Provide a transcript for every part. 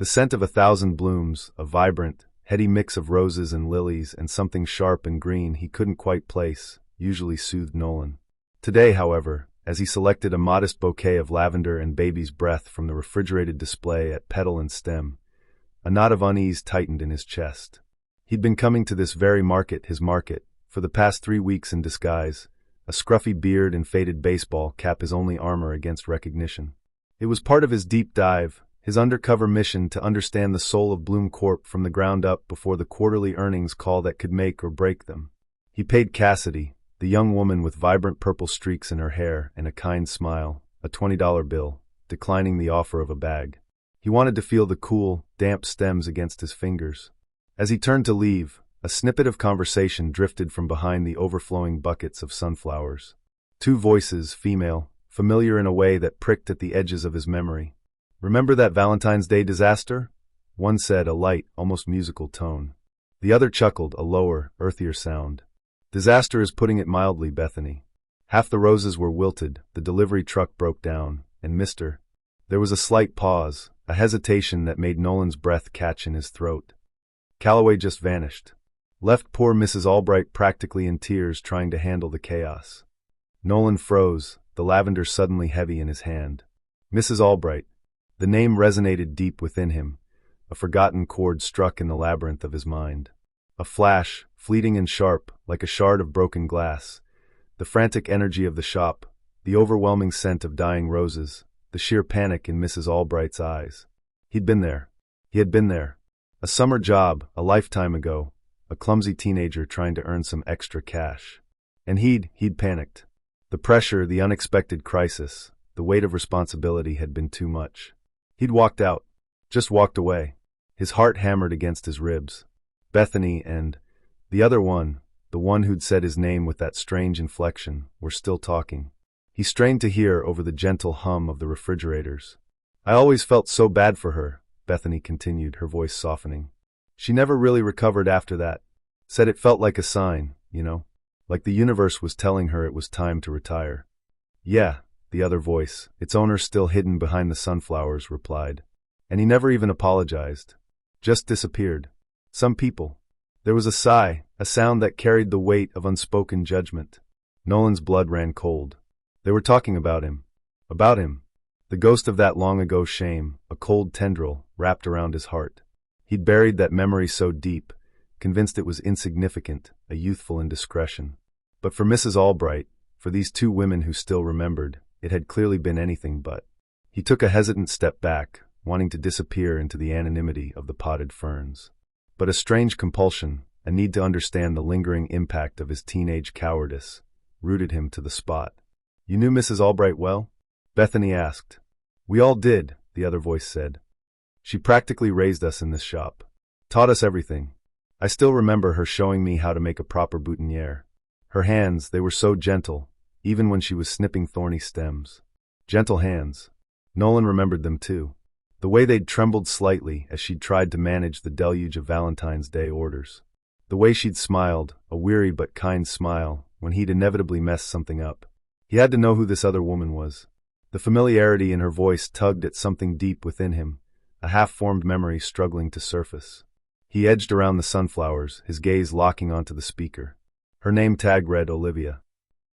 The scent of 1,000 blooms, a vibrant, heady mix of roses and lilies and something sharp and green he couldn't quite place, usually soothed Nolan. Today, however, as he selected a modest bouquet of lavender and baby's breath from the refrigerated display at petal and stem, a knot of unease tightened in his chest. He'd been coming to this very market, his market, for the past 3 weeks in disguise, a scruffy beard and faded baseball cap his only armor against recognition. It was part of his deep dive, his undercover mission to understand the soul of Bloom Corp from the ground up before the quarterly earnings call that could make or break them. He paid Cassidy, the young woman with vibrant purple streaks in her hair and a kind smile, a $20 bill, declining the offer of a bag. He wanted to feel the cool, damp stems against his fingers. As he turned to leave, a snippet of conversation drifted from behind the overflowing buckets of sunflowers. 2 voices, female, familiar in a way that pricked at the edges of his memory. "Remember that Valentine's Day disaster?" One said, a light, almost musical tone. The other chuckled, a lower, earthier sound. "Disaster is putting it mildly, Bethany. Half the roses were wilted, the delivery truck broke down, and Mr." There was a slight pause, a hesitation that made Nolan's breath catch in his throat. "Calloway just vanished. Left poor Mrs. Albright practically in tears trying to handle the chaos." Nolan froze, the lavender suddenly heavy in his hand. Mrs. Albright. The name resonated deep within him, a forgotten chord struck in the labyrinth of his mind. A flash, fleeting and sharp, like a shard of broken glass. The frantic energy of the shop, the overwhelming scent of dying roses, the sheer panic in Mrs. Albright's eyes. He'd been there. He had been there. A summer job, a lifetime ago, a clumsy teenager trying to earn some extra cash. And he'd panicked. The pressure, the unexpected crisis, the weight of responsibility had been too much. He'd walked out, just walked away. His heart hammered against his ribs. Bethany and the other one, the one who'd said his name with that strange inflection, were still talking. He strained to hear over the gentle hum of the refrigerators. "I always felt so bad for her," Bethany continued, her voice softening. "She never really recovered after that. Said it felt like a sign, like the universe was telling her it was time to retire." "Yeah," the other voice, its owner still hidden behind the sunflowers, replied. "And he never even apologized. Just disappeared. Some people." There was a sigh, a sound that carried the weight of unspoken judgment. Nolan's blood ran cold. They were talking about him. About him. The ghost of that long-ago shame, a cold tendril, wrapped around his heart. He'd buried that memory so deep, convinced it was insignificant, a youthful indiscretion. But for Mrs. Albright, for these 2 women who still remembered, it had clearly been anything but. He took a hesitant step back, wanting to disappear into the anonymity of the potted ferns. But a strange compulsion, a need to understand the lingering impact of his teenage cowardice, rooted him to the spot. "You knew Mrs. Albright well?" Bethany asked. "We all did," the other voice said. "She practically raised us in this shop. Taught us everything. I still remember her showing me how to make a proper boutonniere. Her hands, they were so gentle, even when she was snipping thorny stems. Gentle hands. Nolan remembered them too. The way they'd trembled slightly as she'd tried to manage the deluge of Valentine's Day orders. The way she'd smiled, a weary but kind smile, when he'd inevitably messed something up. He had to know who this other woman was. The familiarity in her voice tugged at something deep within him, a half-formed memory struggling to surface. He edged around the sunflowers, his gaze locking onto the speaker. Her name tag read Olivia.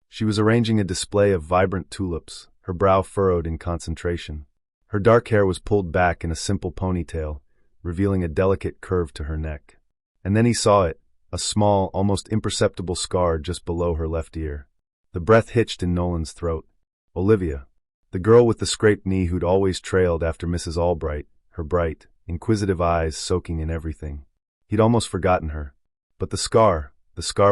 She was arranging a display of vibrant tulips, her brow furrowed in concentration. Her dark hair was pulled back in a simple ponytail, revealing a delicate curve to her neck. And then he saw it, a small, almost imperceptible scar just below her left ear. The breath hitched in Nolan's throat. Olivia. The girl with the scraped knee who'd always trailed after Mrs. Albright, her bright, inquisitive eyes soaking in everything. He'd almost forgotten her. But the scar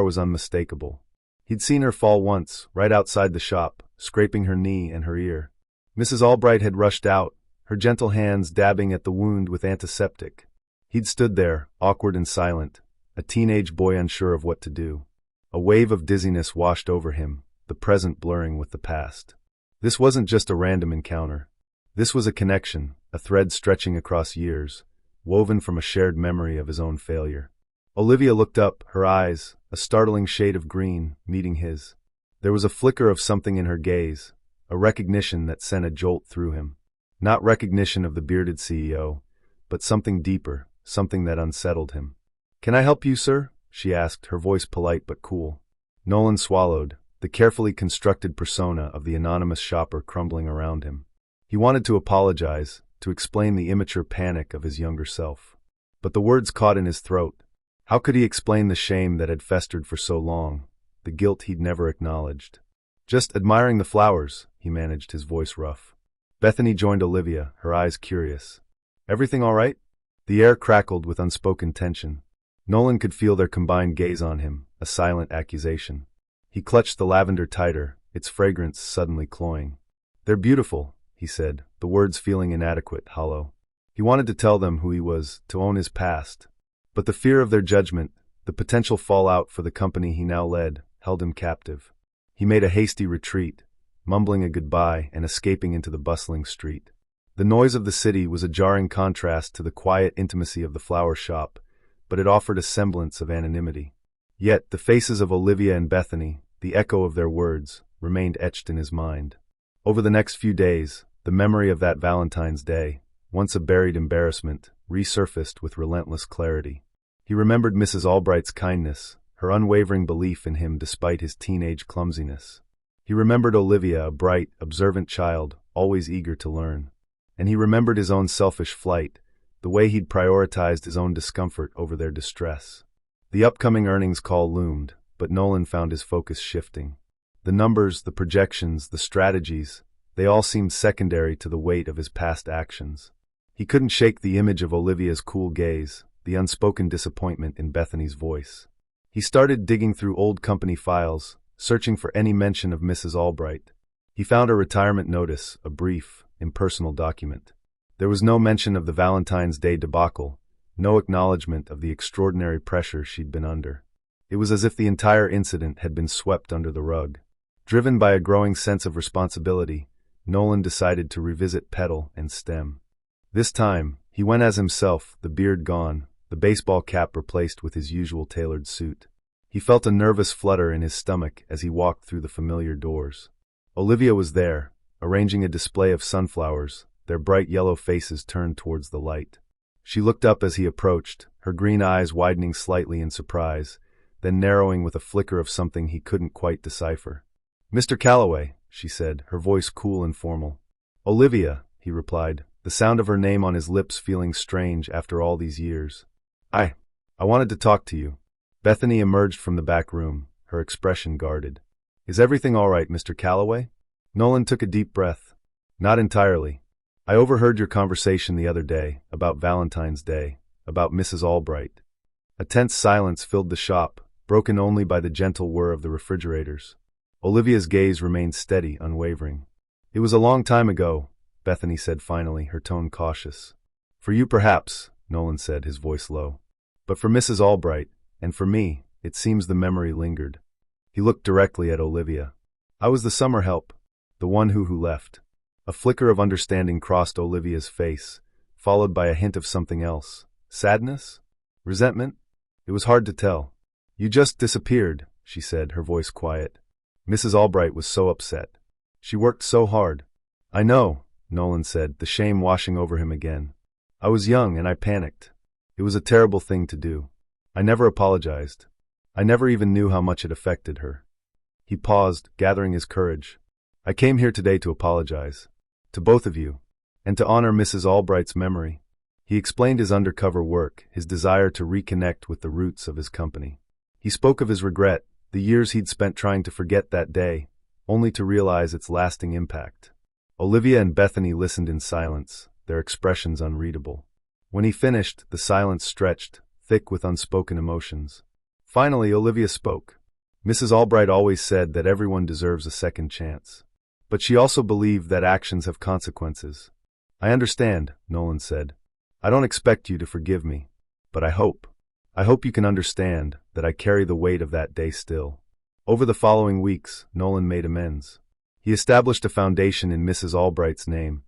was unmistakable. He'd seen her fall once, right outside the shop, scraping her knee and her ear. Mrs. Albright had rushed out, her gentle hands dabbing at the wound with antiseptic. He'd stood there, awkward and silent, a teenage boy unsure of what to do. A wave of dizziness washed over him, the present blurring with the past. This wasn't just a random encounter. This was a connection, a thread stretching across years, woven from a shared memory of his own failure. Olivia looked up, her eyes, a startling shade of green, meeting his. There was a flicker of something in her gaze, a recognition that sent a jolt through him. Not recognition of the bearded CEO, but something deeper, something that unsettled him. "Can I help you, sir?" she asked, her voice polite but cool. Nolan swallowed, the carefully constructed persona of the anonymous shopper crumbling around him. He wanted to apologize, to explain the immature panic of his younger self. But the words caught in his throat. How could he explain the shame that had festered for so long, the guilt he'd never acknowledged? "Just admiring the flowers," he managed, his voice rough. Bethany joined Olivia, her eyes curious. "Everything all right?" The air crackled with unspoken tension. Nolan could feel their combined gaze on him, a silent accusation. He clutched the lavender tighter, its fragrance suddenly cloying. "They're beautiful," he said, the words feeling inadequate, hollow. He wanted to tell them who he was, to own his past. But the fear of their judgment, the potential fallout for the company he now led, held him captive. He made a hasty retreat, mumbling a goodbye and escaping into the bustling street. The noise of the city was a jarring contrast to the quiet intimacy of the flower shop, but it offered a semblance of anonymity. Yet the faces of Olivia and Bethany, the echo of their words, remained etched in his mind. Over the next few days, the memory of that Valentine's Day, once a buried embarrassment, resurfaced with relentless clarity. He remembered Mrs. Albright's kindness, her unwavering belief in him despite his teenage clumsiness. He remembered Olivia, a bright, observant child, always eager to learn. And he remembered his own selfish flight, the way he'd prioritized his own discomfort over their distress. The upcoming earnings call loomed, but Nolan found his focus shifting. The numbers, the projections, the strategies, they all seemed secondary to the weight of his past actions. He couldn't shake the image of Olivia's cool gaze, the unspoken disappointment in Bethany's voice. He started digging through old company files, searching for any mention of Mrs. Albright. He found a retirement notice, a brief, impersonal document. There was no mention of the Valentine's Day debacle, no acknowledgement of the extraordinary pressure she'd been under. It was as if the entire incident had been swept under the rug. Driven by a growing sense of responsibility, Nolan decided to revisit petal and stem. This time, he went as himself, the beard gone, the baseball cap replaced with his usual tailored suit. He felt a nervous flutter in his stomach as he walked through the familiar doors. Olivia was there, arranging a display of sunflowers, their bright yellow faces turned towards the light. She looked up as he approached, her green eyes widening slightly in surprise, then narrowing with a flicker of something he couldn't quite decipher. "Mr. Calloway," she said, her voice cool and formal. "Olivia," he replied, the sound of her name on his lips feeling strange after all these years. I wanted to talk to you." Bethany emerged from the back room, her expression guarded. "Is everything all right, Mr. Calloway?" Nolan took a deep breath. "Not entirely. I overheard your conversation the other day, about Valentine's Day, about Mrs. Albright." A tense silence filled the shop, broken only by the gentle whir of the refrigerators. Olivia's gaze remained steady, unwavering. "It was a long time ago," Bethany said finally, her tone cautious. "For you perhaps," Nolan said, his voice low. "But for Mrs. Albright, and for me, it seems the memory lingered." He looked directly at Olivia. "I was the summer help, the one who left." A flicker of understanding crossed Olivia's face, followed by a hint of something else. Sadness? Resentment? It was hard to tell. "You just disappeared," she said, her voice quiet. "Mrs. Albright was so upset. She worked so hard." "I know," Nolan said, the shame washing over him again. "I was young and I panicked. It was a terrible thing to do. I never apologized. I never even knew how much it affected her." He paused, gathering his courage. "I came here today to apologize. To both of you. And to honor Mrs. Albright's memory." He explained his undercover work, his desire to reconnect with the roots of his company. He spoke of his regret, the years he'd spent trying to forget that day, only to realize its lasting impact. Olivia and Bethany listened in silence, their expressions unreadable. When he finished, the silence stretched, thick with unspoken emotions. Finally, Olivia spoke. "Mrs. Albright always said that everyone deserves a second chance. But she also believed that actions have consequences." "I understand," Nolan said. "I don't expect you to forgive me, but I hope you can understand that I carry the weight of that day still." Over the following weeks, Nolan made amends. He established a foundation in Mrs. Albright's name,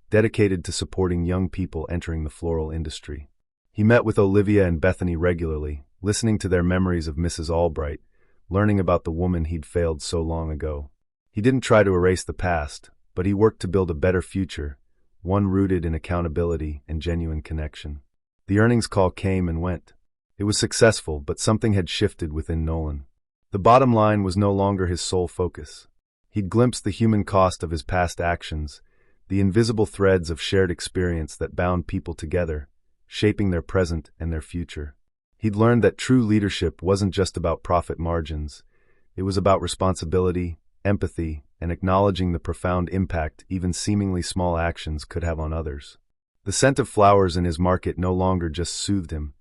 dedicated to supporting young people entering the floral industry. He met with Olivia and Bethany regularly, listening to their memories of Mrs. Albright, learning about the woman he'd failed so long ago. He didn't try to erase the past, but he worked to build a better future, one rooted in accountability and genuine connection. The earnings call came and went. It was successful, but something had shifted within Nolan. The bottom line was no longer his sole focus. He'd glimpsed the human cost of his past actions, the invisible threads of shared experience that bound people together, shaping their present and their future. He'd learned that true leadership wasn't just about profit margins. It was about responsibility, empathy, and acknowledging the profound impact even seemingly small actions could have on others. The scent of flowers in his market no longer just soothed him.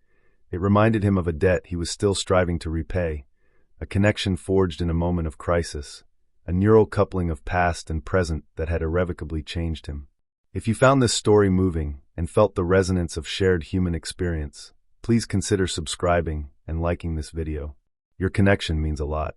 It reminded him of a debt he was still striving to repay, a connection forged in a moment of crisis, a neural coupling of past and present that had irrevocably changed him. If you found this story moving and felt the resonance of shared human experience, please consider subscribing and liking this video. Your connection means a lot.